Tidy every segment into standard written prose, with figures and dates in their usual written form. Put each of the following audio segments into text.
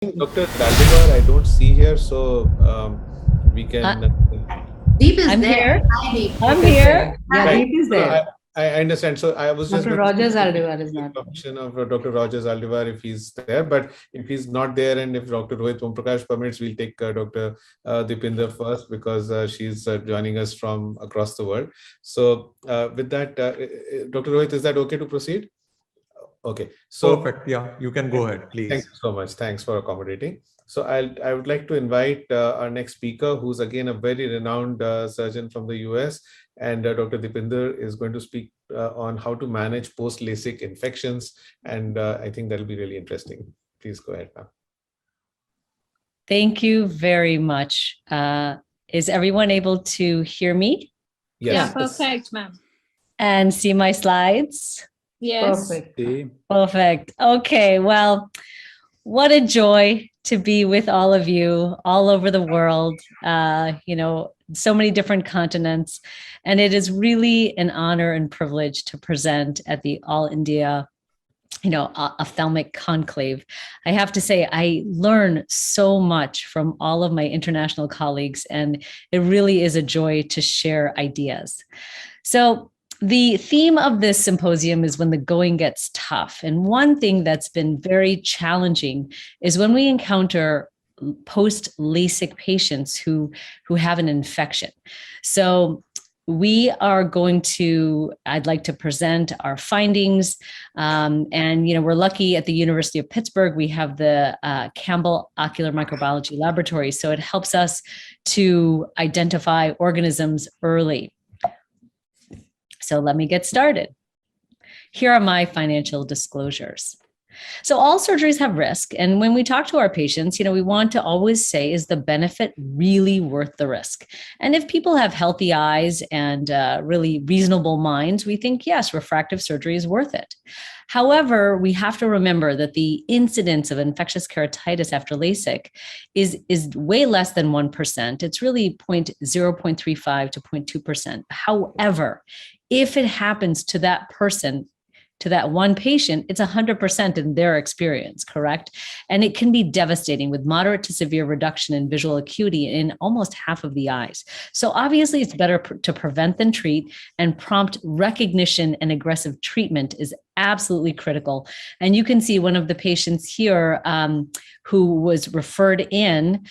Dr. Dhaliwal, I don't see here, so we can. Deep is I'm there. here. Hi, Deep. I'm here. Yeah, Right. Deep is No, there. I understand. So I was just Dr. going to Rogers see Aldivar is the not. option of Dr. Rogers Aldivar if he's there, but if he's not there and if Dr. Rohit Omprakash permits, we'll take Dr. Deepinder first because she's joining us from across the world. So with that, Dr. Rohit, is that okay to proceed? Okay. So perfect. Yeah, you can go ahead, please. Thank you so much. Thanks for accommodating. So I would like to invite our next speaker, who's again a very renowned surgeon from the US, and Dr. Deepinder is going to speak on how to manage post LASIK infections, and I think that'll be really interesting. Please go ahead, ma'am. Thank you very much. Is everyone able to hear me? Yes. Yeah, perfect, ma'am. And see my slides? Yes. Perfect. Perfect. Okay, well, what a joy to be with all of you all over the world, so many different continents. And it is really an honor and privilege to present at the All India ophthalmic conclave. I have to say, I learn so much from all of my international colleagues, and it really is a joy to share ideas. So the theme of this symposium is when the going gets tough. And one thing that's been very challenging is when we encounter post LASIK patients who have an infection. So I'd like to present our findings. And we're lucky at the University of Pittsburgh, we have the Campbell Ocular Microbiology Laboratory. So it helps us to identify organisms early. So let me get started. Here are my financial disclosures. So all surgeries have risk. And when we talk to our patients, we want to always say, is the benefit really worth the risk? And if people have healthy eyes and really reasonable minds, we think, yes, refractive surgery is worth it. However, we have to remember that the incidence of infectious keratitis after LASIK is way less than 1%. It's really 0.35 to 0.2%. However, if it happens to that person, to that one patient, it's 100% in their experience, correct? And it can be devastating with moderate to severe reduction in visual acuity in almost half of the eyes. So obviously it's better to prevent than treat, and prompt recognition and aggressive treatment is absolutely critical. And you can see one of the patients here who was referred in,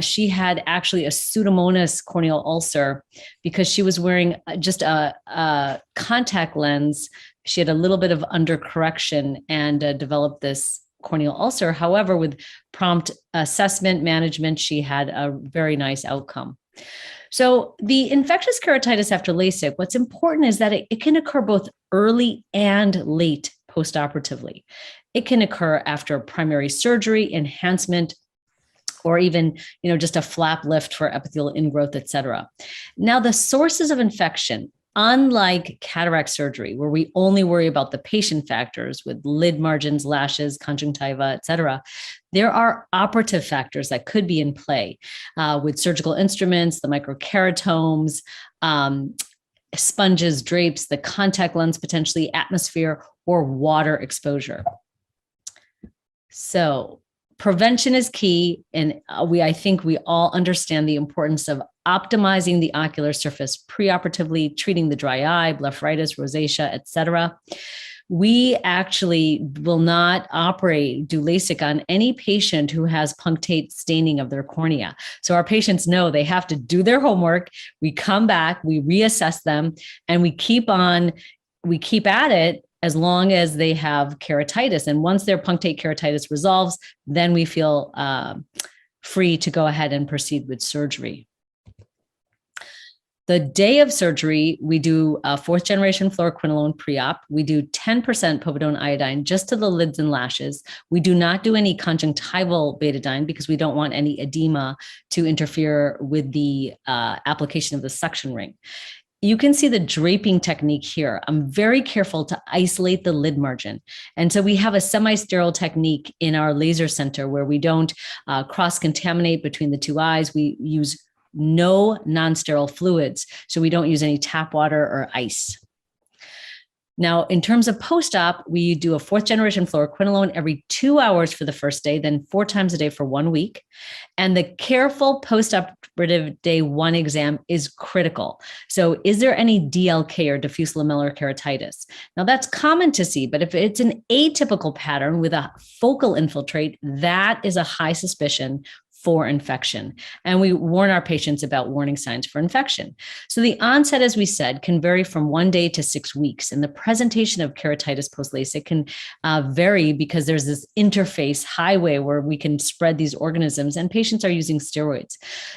she had actually a Pseudomonas corneal ulcer because she was wearing just a contact lens. She had a little bit of undercorrection and developed this corneal ulcer. However, with prompt assessment management, she had a very nice outcome. So the infectious keratitis after LASIK, what's important is that it can occur both early and late postoperatively. It can occur after primary surgery, enhancement, or even, just a flap lift for epithelial ingrowth, et cetera. Now, the sources of infection, unlike cataract surgery, where we only worry about the patient factors with lid margins, lashes, conjunctiva, et cetera, there are operative factors that could be in play with surgical instruments, the microkeratomes, sponges, drapes, the contact lens, potentially atmosphere or water exposure. So prevention is key. And I think we all understand the importance of optimizing the ocular surface preoperatively, treating the dry eye, blepharitis, rosacea, et cetera. We actually will not do LASIK on any patient who has punctate staining of their cornea. So our patients know they have to do their homework. We come back, we reassess them, and we keep at it as long as they have keratitis. And once their punctate keratitis resolves, then we feel free to go ahead and proceed with surgery. The day of surgery, we do a 4th generation fluoroquinolone pre-op. We do 10% povidone iodine just to the lids and lashes. We do not do any conjunctival betadine because we don't want any edema to interfere with the application of the suction ring. You can see the draping technique here. I'm very careful to isolate the lid margin. And so we have a semi-sterile technique in our laser center where we don't cross-contaminate between the two eyes. We use no non-sterile fluids, so we don't use any tap water or ice. Now, in terms of post-op, we do a 4th generation fluoroquinolone every 2 hours for the first day, then 4 times a day for 1 week. And the careful post-operative day 1 exam is critical. So is there any DLK or diffuse lamellar keratitis? Now that's common to see, but if it's an atypical pattern with a focal infiltrate, that is a high suspicion for infection. And we warn our patients about warning signs for infection. So the onset, as we said, can vary from 1 day to 6 weeks. And the presentation of keratitis post-LASIK can vary because there's this interface highway where we can spread these organisms, and patients are using steroids.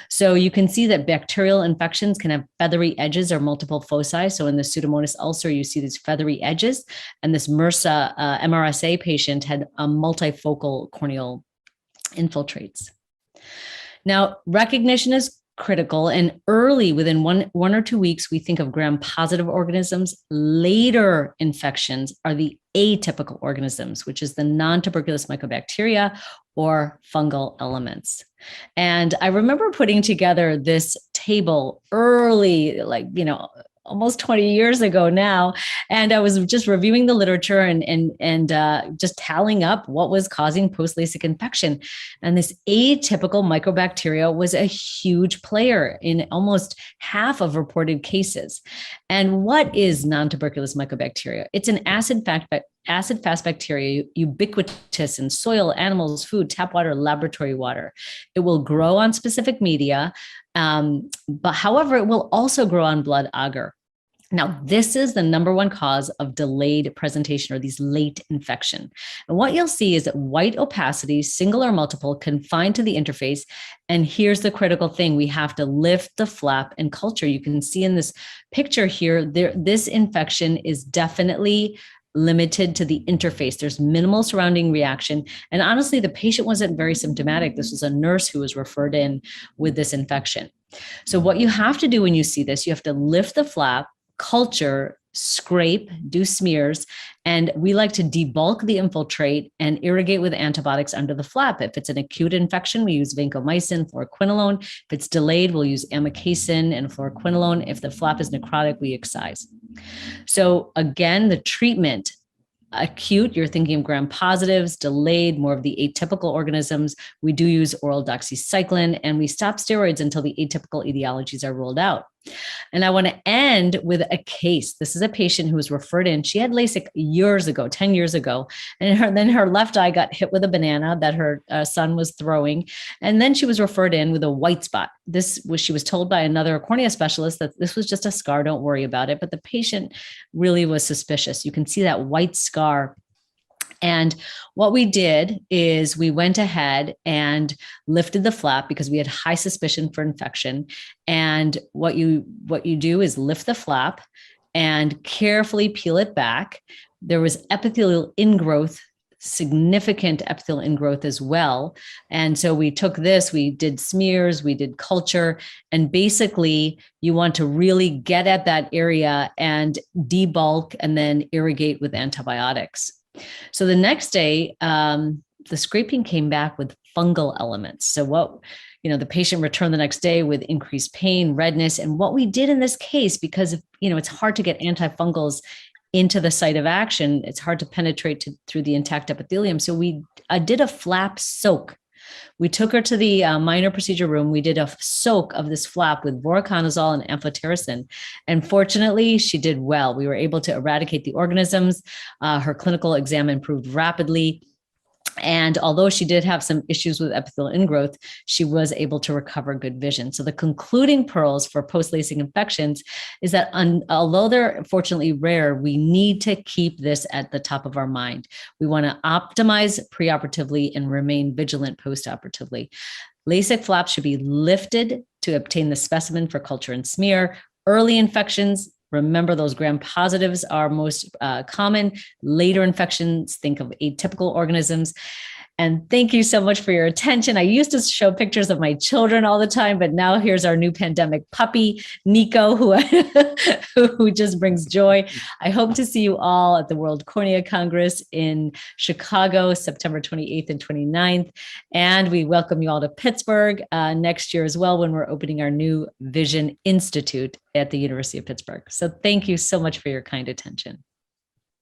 So you can see that bacterial infections can have feathery edges or multiple foci. So in the Pseudomonas ulcer, you see these feathery edges, and this MRSA, MRSA patient had multifocal corneal infiltrates. Now, recognition is critical, and early, within one or 2 weeks, we think of gram-positive organisms. Later infections are the atypical organisms, which is the non-tuberculous mycobacteria or fungal elements. And I remember putting together this table early, almost 20 years ago now. And I was just reviewing the literature and just tallying up what was causing post-LASIK infection. And this atypical mycobacteria was a huge player in almost half of reported cases. And what is non-tuberculous mycobacteria? It's an acid-fast bacteria, ubiquitous in soil, animals, food, tap water, laboratory water. It will grow on specific media, but however, it will also grow on blood agar. Now, this is the #1 cause of delayed presentation or these late infection. And what you'll see is that white opacity, single or multiple, confined to the interface. And here's the critical thing. We have to lift the flap and culture. You can see in this picture here, this infection is definitely limited to the interface. There's minimal surrounding reaction. And honestly, the patient wasn't very symptomatic. This was a nurse who was referred in with this infection. So what you have to do when you see this, you have to lift the flap, culture, scrape, do smears, and we like to debulk the infiltrate and irrigate with antibiotics under the flap. If it's an acute infection, we use vancomycin, fluoroquinolone. If it's delayed, we'll use amikacin and fluoroquinolone. If the flap is necrotic, we excise. So again, the treatment, acute, you're thinking of gram-positives, delayed, more of the atypical organisms. We do use oral doxycycline, and we stop steroids until the atypical etiologies are ruled out. And I want to end with a case. This is a patient who was referred in. She had LASIK years ago, 10 years ago. And then her left eye got hit with a banana that her son was throwing. And then she was referred in with a white spot. She was told by another cornea specialist that this was just a scar, don't worry about it. But the patient really was suspicious. You can see that white scar. And what we did is we went ahead and lifted the flap because we had high suspicion for infection. And what you do is lift the flap and carefully peel it back. There was epithelial ingrowth, significant epithelial ingrowth as well. And so we took this, we did smears, we did culture, and basically you want to really get at that area and debulk and then irrigate with antibiotics. So the next day, the scraping came back with fungal elements. So the patient returned the next day with increased pain, redness. And what we did in this case, because it's hard to get antifungals into the site of action, it's hard to penetrate through the intact epithelium. So we did a flap soak. We took her to the minor procedure room. We did a soak of this flap with voriconazole and amphotericin. And fortunately, she did well. We were able to eradicate the organisms. Her clinical exam improved rapidly. And although she did have some issues with epithelial ingrowth, she was able to recover good vision. So the concluding pearls for post-LASIK infections is that although they're fortunately rare, we need to keep this at the top of our mind. We want to optimize preoperatively and remain vigilant postoperatively. LASIK flaps should be lifted to obtain the specimen for culture and smear. Early infections, remember, those gram-positives are most common. Later infections, think of atypical organisms. And thank you so much for your attention. I used to show pictures of my children all the time, but now here's our new pandemic puppy, Nico, who just brings joy. I hope to see you all at the World Cornea Congress in Chicago, September 28th and 29th. And we welcome you all to Pittsburgh next year as well, when we're opening our new Vision Institute at the University of Pittsburgh. So thank you so much for your kind attention.